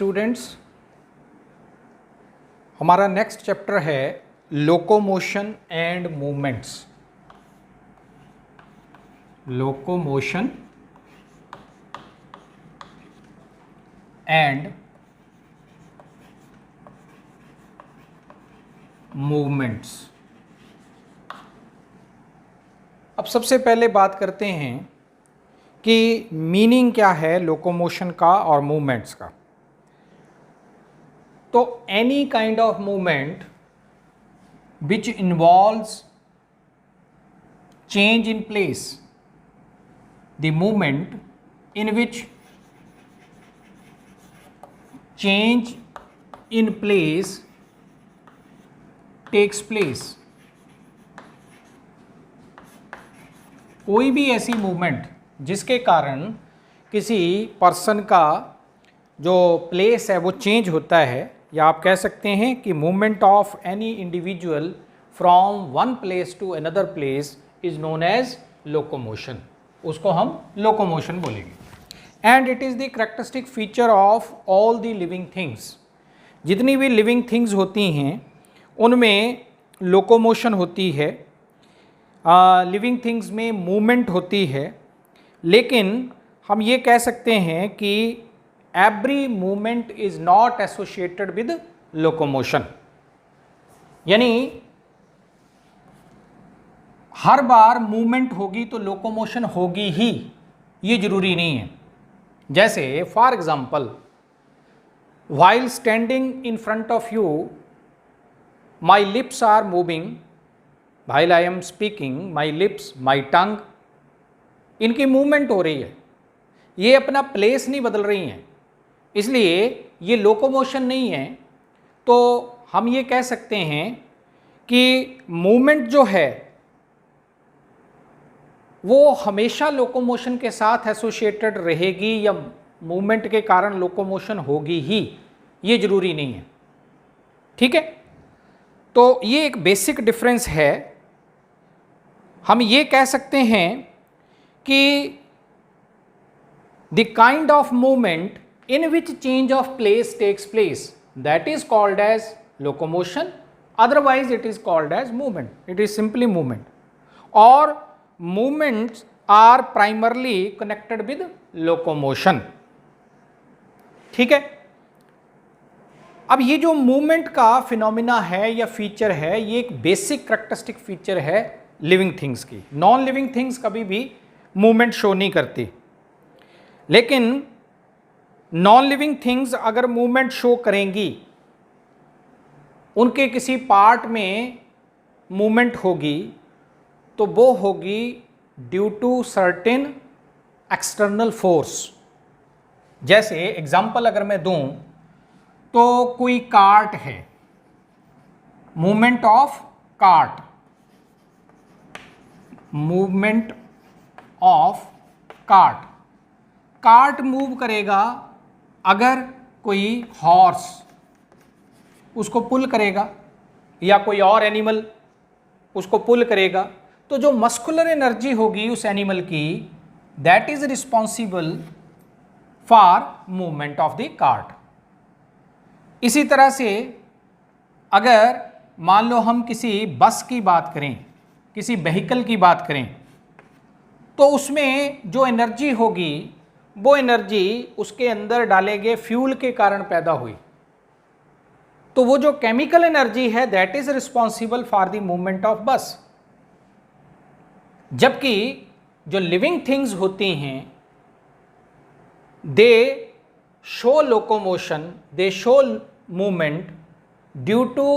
Students, हमारा next chapter है locomotion and movements. Locomotion and movements. अब सबसे पहले बात करते हैं कि मीनिंग क्या है लोकोमोशन का और मूवमेंट्स का। तो any kind of movement which involves change in place, the movement in which change in place takes place। कोई भी ऐसी मूवमेंट जिसके कारण किसी पर्सन का जो प्लेस है वो चेंज होता है, या आप कह सकते हैं कि movement of any individual from one place to another place is known as locomotion, उसको हम लोकोमोशन बोलेंगे। And it is the characteristic feature of all the living things. जितनी भी लिविंग थिंग्स होती हैं उनमें लोकोमोशन होती है, लिविंग थिंग्स में मूवमेंट होती है, लेकिन हम ये कह सकते हैं कि every movement is not associated with locomotion. यानी हर बार मूवमेंट होगी तो लोकोमोशन होगी ही, ये जरूरी नहीं है। जैसे for example, while standing in front of you my lips are moving, while I am speaking my lips my tongue, इनकी मूवमेंट हो रही है, ये अपना प्लेस नहीं बदल रही हैं, इसलिए ये लोकोमोशन नहीं है। तो हम ये कह सकते हैं कि मूवमेंट जो है वो हमेशा लोकोमोशन के साथ एसोसिएटेड रहेगी या मूवमेंट के कारण लोकोमोशन होगी ही, ये जरूरी नहीं है। ठीक है, तो ये एक बेसिक डिफरेंस है। हम ये कह सकते हैं कि the kind of movement in which change of place takes place, that is called as locomotion, otherwise it is called as movement, it is simply movement. और movements are primarily connected with locomotion। ठीक है, अब ये जो movement का phenomena है या feature है, ये एक बेसिक करेक्टरिस्टिक फीचर है लिविंग थिंग्स की। नॉन लिविंग थिंग्स कभी भी मूवमेंट शो नहीं करती, लेकिन नॉन लिविंग थिंग्स अगर मूवमेंट शो करेंगी, उनके किसी पार्ट में मूवमेंट होगी, तो वो होगी due to certain external force. जैसे एग्जाम्पल अगर मैं दूं तो कोई कार्ट है, movement of cart, movement of cart, cart move करेगा अगर कोई हॉर्स उसको पुल करेगा या कोई और एनिमल उसको पुल करेगा, तो जो मस्कुलर एनर्जी होगी उस एनिमल की, that is responsible for movement of the cart. इसी तरह से अगर मान लो हम किसी बस की बात करें, किसी व्हीकल की बात करें, तो उसमें जो एनर्जी होगी वो एनर्जी उसके अंदर डाले गए फ्यूल के कारण पैदा हुई, तो वो जो केमिकल एनर्जी है that is responsible for the movement of bus. जबकि जो लिविंग थिंग्स होती हैं they show locomotion, they show movement due to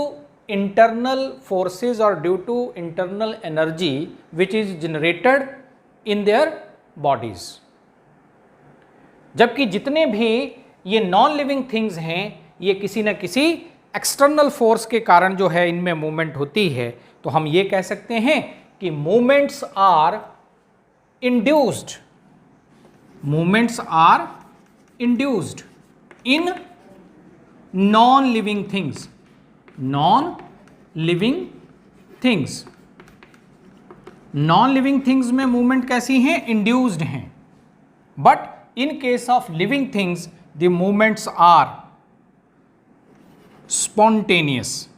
internal forces और due to internal energy which is generated in their bodies. जबकि जितने भी ये नॉन लिविंग थिंग्स हैं, ये किसी न किसी एक्सटर्नल फोर्स के कारण जो है इनमें मूवमेंट होती है। तो हम ये कह सकते हैं कि movements are induced, movements are induced in non living things, non living things. Non living things में मूवमेंट कैसी हैं? इंड्यूस्ड हैं। But in case of living things the movements are spontaneous,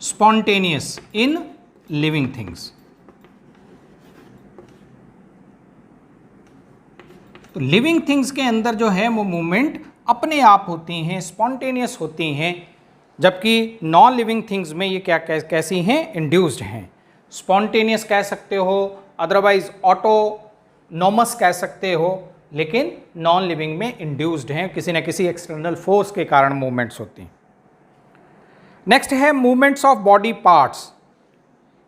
spontaneous in living things. तो living things के अंदर जो है वो मूवमेंट अपने आप होती हैं, स्पॉन्टेनियस होती हैं, जबकि नॉन लिविंग थिंग्स में ये क्या कैसी हैं, इंड्यूस्ड हैं। स्पॉन्टेनियस कह सकते हो, अदरवाइज ऑटोनॉमस कह सकते हो, लेकिन नॉन लिविंग में इंड्यूस्ड हैं, किसी न किसी एक्सटर्नल फोर्स के कारण मूवमेंट्स होती हैं। नेक्स्ट है movements of body parts.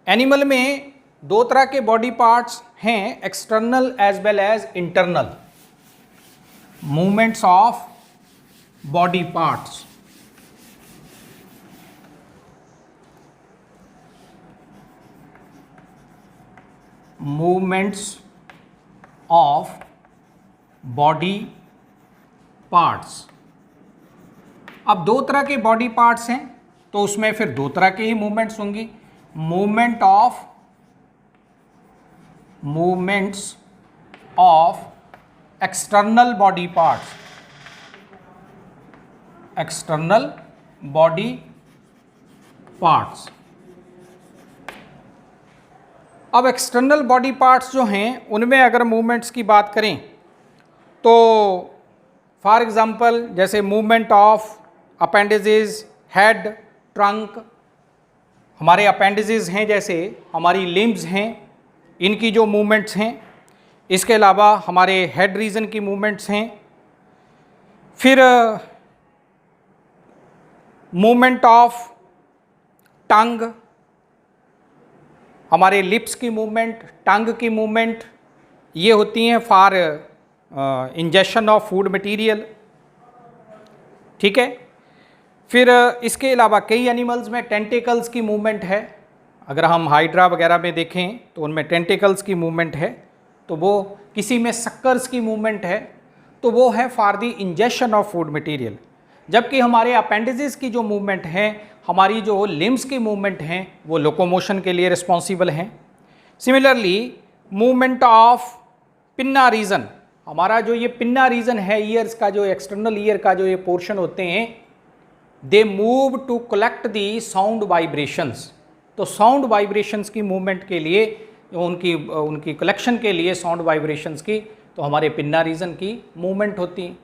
Animal में दो तरह के बॉडी पार्ट्स हैं, external as well as internal. Movements of body parts, movements of body parts. अब दो तरह के बॉडी पार्ट्स हैं तो उसमें फिर दो तरह के ही मूवमेंट्स होंगी। Movements of external body parts, external body parts. अब एक्सटर्नल बॉडी पार्ट्स जो हैं उनमें अगर मूवमेंट्स की बात करें तो फॉर एग्जांपल जैसे movement of appendages, head, trunk. हमारे अपेंडिजेज हैं, जैसे हमारी लिम्ब्स हैं, इनकी जो मूवमेंट्स हैं। इसके अलावा हमारे हेड रीजन की मूवमेंट्स हैं। फिर मूवमेंट ऑफ टंग, हमारे लिप्स की मूवमेंट, टंग की मूवमेंट, ये होती हैं for injection of food material. ठीक है। फिर इसके अलावा कई एनिमल्स में टेंटिकल्स की मूवमेंट है। अगर हम हाइड्रा वगैरह में देखें तो उनमें टेंटिकल्स की मूवमेंट है, तो वो किसी में सक्कर्स की मूवमेंट है, तो वो है for the injection of food material. जबकि हमारे अपेंडिजेस की जो मूवमेंट है, हमारी जो लिम्स की मूवमेंट हैं, वो लोकोमोशन के लिए रिस्पॉन्सिबल हैं। Similarly movement of pinna region, हमारा जो ये पिन्ना रीजन है, ईयर्स का जो एक्सटर्नल ईयर का जो ये पोर्शन होते हैं, they move to collect the sound vibrations. तो साउंड वाइब्रेशंस की मूवमेंट के लिए, उनकी कलेक्शन के लिए साउंड वाइब्रेशंस की, तो हमारे पिन्ना रीजन की मूवमेंट होती है।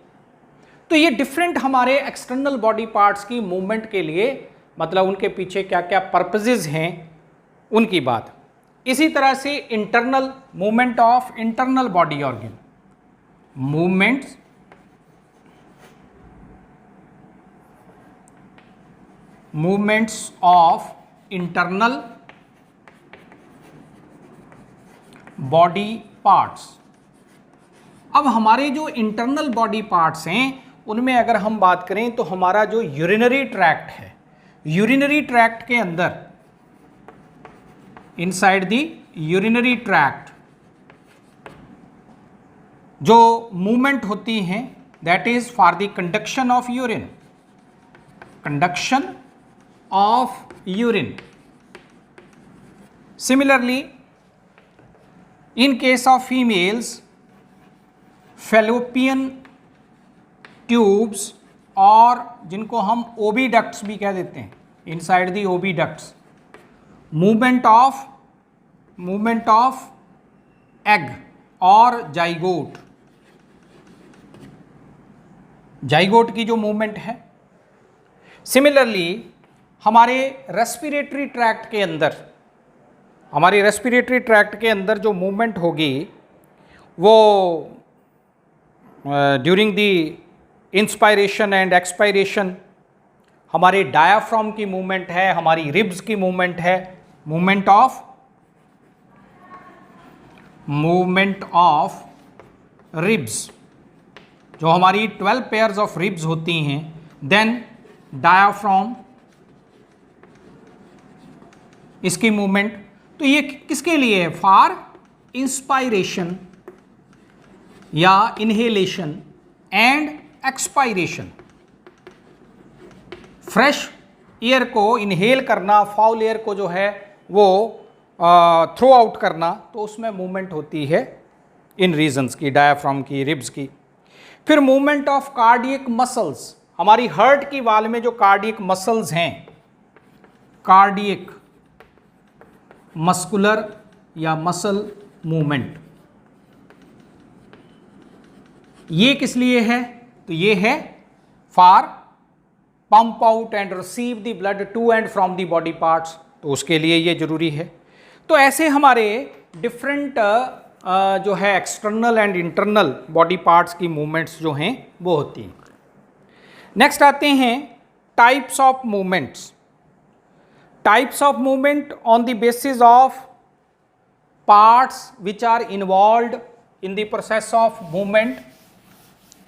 तो ये डिफरेंट हमारे एक्सटर्नल बॉडी पार्ट्स की मूवमेंट के लिए, मतलब उनके पीछे क्या क्या पर्पसेस हैं उनकी बात। इसी तरह से internal, movement of internal body organ, movements of internal body parts. अब हमारे जो इंटरनल बॉडी पार्ट्स हैं उनमें अगर हम बात करें तो हमारा जो यूरिनरी ट्रैक्ट है, यूरिनरी ट्रैक्ट के अंदर, इनसाइड द यूरिनरी ट्रैक्ट जो मूवमेंट होती हैं, that is for the conduction of urine, conduction of urine. Similarly, in case of females, fallopian tubes और जिनको हम ओविडक्ट्स भी कह देते हैं, inside the oviducts, movement of egg और जाइगोट, जाइगोट की जो मूवमेंट है। सिमिलरली हमारे रेस्पिरेटरी ट्रैक्ट के अंदर, हमारी रेस्पिरेटरी ट्रैक्ट के अंदर जो मूवमेंट होगी वो during the inspiration and expiration, हमारे डायाफ्राम की मूवमेंट है, हमारी रिब्स की मूवमेंट है, मूवमेंट ऑफ रिब्स, जो हमारी 12 पेयर्स ऑफ रिब्स होती हैं। देन डायाफ्राम, इसकी मूवमेंट। तो ये किसके लिए है? फॉर इंस्पायरेशन या inhalation and expiration, fresh air को इनहेल करना, फाउल एयर को जो है वो थ्रो आउट करना, तो उसमें मूवमेंट होती है इन रीजन्स की, डायाफ्राम की, रिब्स की। फिर मूवमेंट ऑफ कार्डियक मसल्स, हमारी हार्ट की वाल में जो कार्डियक मसल्स हैं, कार्डियक मस्कुलर या मसल मूवमेंट, ये किस लिए है? तो ये है for pump out and receive the blood to and from the body parts, तो उसके लिए ये जरूरी है। तो ऐसे हमारे डिफरेंट जो है external and internal body parts की मूवमेंट्स जो हैं वो होती हैं। नेक्स्ट आते हैं types of movements. Types of movement on the basis of parts which are involved in the process of movement.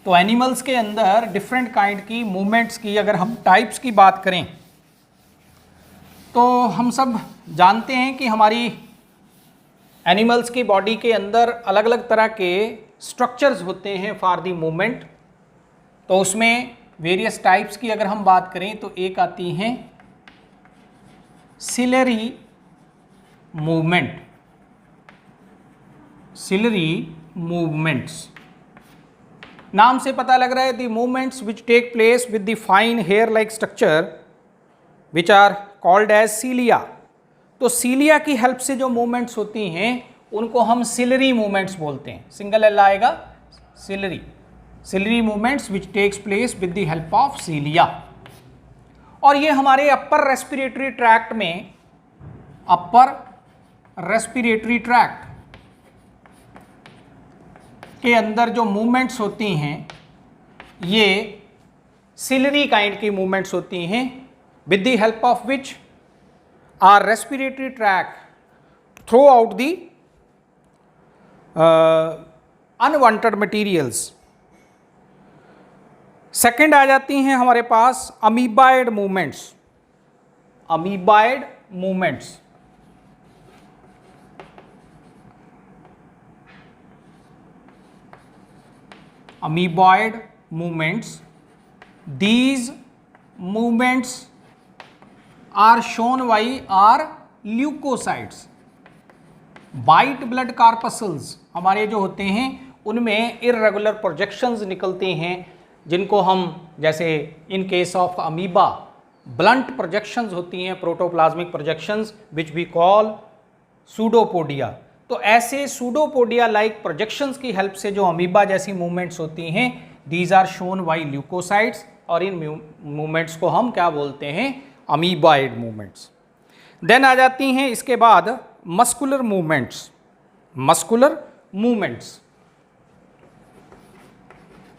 तो एनिमल्स के अंदर डिफरेंट काइंड की मूवमेंट्स की अगर हम टाइप्स की बात करें तो हम सब जानते हैं कि हमारी एनिमल्स की बॉडी के अंदर अलग अलग तरह के स्ट्रक्चर्स होते हैं फॉर दी मूवमेंट। तो उसमें वेरियस टाइप्स की अगर हम बात करें तो एक आती हैं सिलरी मूवमेंट, सिलरी मूवमेंट्स। नाम से पता लग रहा है the movements which take place with the fine hair like structure which are called as cilia. तो सीलिया की हेल्प से जो मूवमेंट्स होती हैं उनको हम सिलरी मूवमेंट्स बोलते हैं। सिंगल एल आएगा, ciliary, ciliary movements which takes place with the help of cilia. और ये हमारे अपर रेस्पिरेटरी ट्रैक्ट में, अपर रेस्पिरेटरी ट्रैक्ट के अंदर जो मूवमेंट्स होती हैं ये सिलरी काइंड की मूवमेंट्स होती हैं with the help of which our respiratory tract throw out the unwanted materials। Second आ जाती हैं हमारे पास amoeboid movements. Amoeboid movements, amoeboid movements, these movements are shown by our leukocytes। White blood corpuscles हमारे जो होते हैं उनमें इर्रेगुलर प्रोजेक्शंस निकलते हैं जिनको हम, जैसे in case of amoeba blunt projections होती हैं, protoplasmic projections which we call pseudopodia. तो ऐसे सूडोपोडिया लाइक प्रोजेक्शंस की हेल्प से जो अमीबा जैसी मूवमेंट्स होती हैं these are shown by leucocytes, और इन मूवमेंट्स को हम क्या बोलते हैं? Amoeboid movements. देन आ जाती हैं इसके बाद muscular movements. Muscular movements,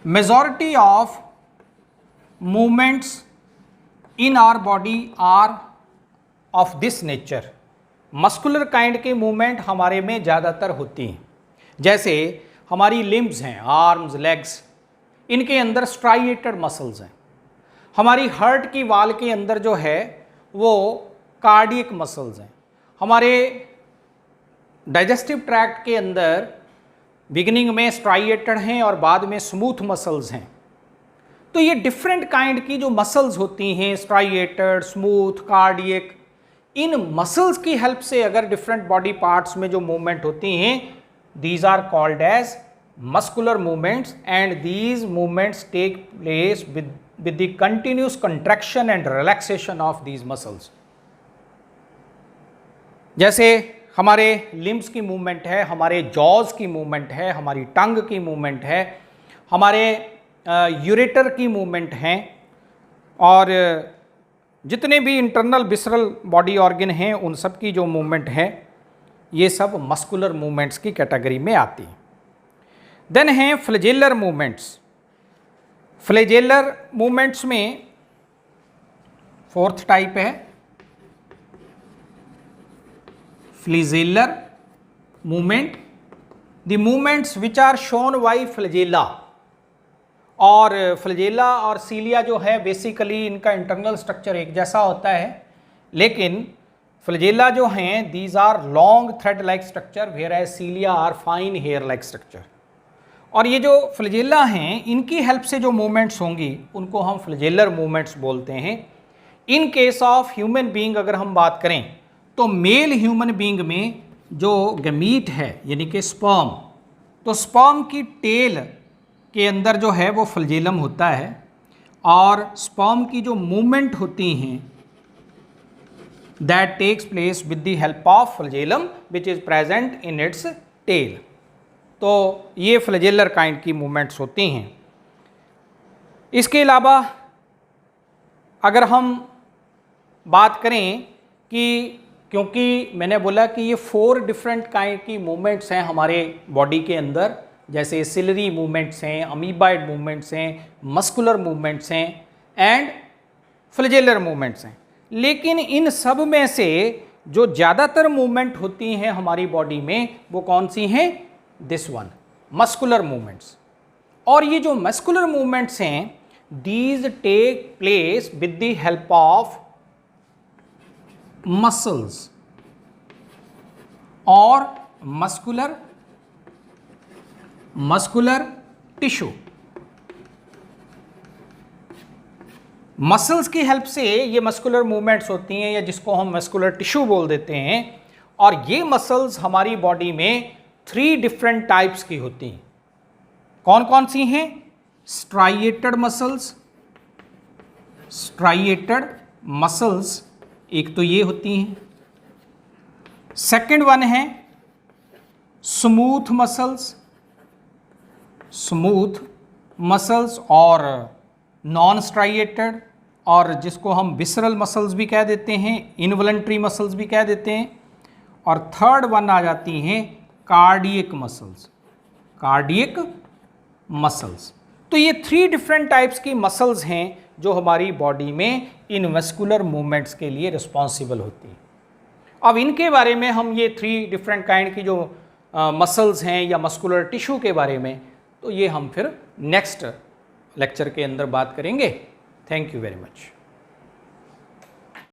majority of movements in our body are of this nature. Muscular kind के मूवमेंट हमारे में ज़्यादातर होती हैं। जैसे हमारी लिम्ब्स हैं, आर्म्स, लेग्स, इनके अंदर स्ट्राइएटेड मसल्स हैं। हमारी हार्ट की वाल के अंदर जो है वो कार्डियक मसल्स हैं। हमारे डाइजेस्टिव ट्रैक्ट के अंदर बिगिनिंग में स्ट्राइएटेड हैं और बाद में स्मूथ मसल्स हैं। तो ये डिफरेंट काइंड की जो मसल्स होती हैं, स्ट्राइएटेड, स्मूथ, कार्डियक, इन मसल्स की हेल्प से अगर डिफरेंट बॉडी पार्ट्स में जो मूवमेंट होती हैं these are called as muscular movements, and these movements take place with the continuous contraction and relaxation of these muscles। जैसे हमारे लिम्स की मूवमेंट है, हमारे जॉज की मूवमेंट है, हमारी टंग की मूवमेंट है, हमारे यूरेटर की मूवमेंट हैं, और जितने भी इंटरनल विसरल बॉडी ऑर्गन हैं उन सब की जो मूवमेंट है ये सब मस्कुलर मूवमेंट्स की कैटेगरी में आती हैं। देन हैं फ्लैजेलर मूवमेंट्स। फ्लैजेलर मूवमेंट्स में फोर्थ टाइप है flagellar movement, the movements which are shown by flagella. और फ्लैजेला और सीलिया जो है बेसिकली इनका इंटरनल स्ट्रक्चर एक जैसा होता है, लेकिन फ्लैजेला जो हैं these are long thread like structure, whereas cilia are fine hair like structure. और ये जो फ्लैजेला हैं इनकी हेल्प से जो मूवमेंट्स होंगी उनको हम फ्लैजेलर मूवमेंट्स बोलते हैं। इन केस ऑफ ह्यूमन बीइंग अगर हम बात करें तो मेल ह्यूमन बीइंग में जो गमीट है यानी कि स्पर्म, तो स्पर्म की टेल के अंदर जो है वो फ्लजेलम होता है और स्पर्म की जो मूवमेंट होती हैं that takes place with the help of flagellum which is present in its tail. तो ये फ्लजेलर काइंड की मूवमेंट्स होती हैं। इसके अलावा अगर हम बात करें कि क्योंकि मैंने बोला कि ये 4 डिफरेंट काइंड की मूवमेंट्स हैं हमारे बॉडी के अंदर, जैसे सिलरी मूवमेंट्स हैं, अमीबाइड मूवमेंट्स हैं, मस्कुलर मूवमेंट्स हैं एंड फ्लजेलर मूवमेंट्स हैं, लेकिन इन सब में से जो ज़्यादातर मूवमेंट होती हैं हमारी बॉडी में वो कौन सी हैं? This one, muscular movements. और ये जो मस्कुलर मूवमेंट्स हैं these take place with the help of muscles और मस्कुलर टिश्यू। मसल्स की हेल्प से ये मस्कुलर मूवमेंट्स होती हैं या जिसको हम मस्कुलर टिश्यू बोल देते हैं। और ये मसल्स हमारी बॉडी में 3 डिफरेंट टाइप्स की होती हैं। कौन कौन सी हैं? स्ट्राइएटेड मसल्स एक तो ये होती हैं। सेकंड वन है स्मूथ मसल्स और नॉन स्ट्राइएटेड, और जिसको हम विसरल मसल्स भी कह देते हैं, इनवॉलंटरी मसल्स भी कह देते हैं। और थर्ड वन आ जाती हैं कार्डियक मसल्स। तो ये 3 डिफरेंट टाइप्स की मसल्स हैं जो हमारी बॉडी में इन मस्कुलर मूवमेंट्स के लिए रिस्पॉन्सिबल होती हैं। अब इनके बारे में हम ये 3 डिफरेंट काइंड की जो मसल्स हैं या मस्कुलर टिश्यू के बारे में, तो ये हम फिर नेक्स्ट लेक्चर के अंदर बात करेंगे। Thank you very much.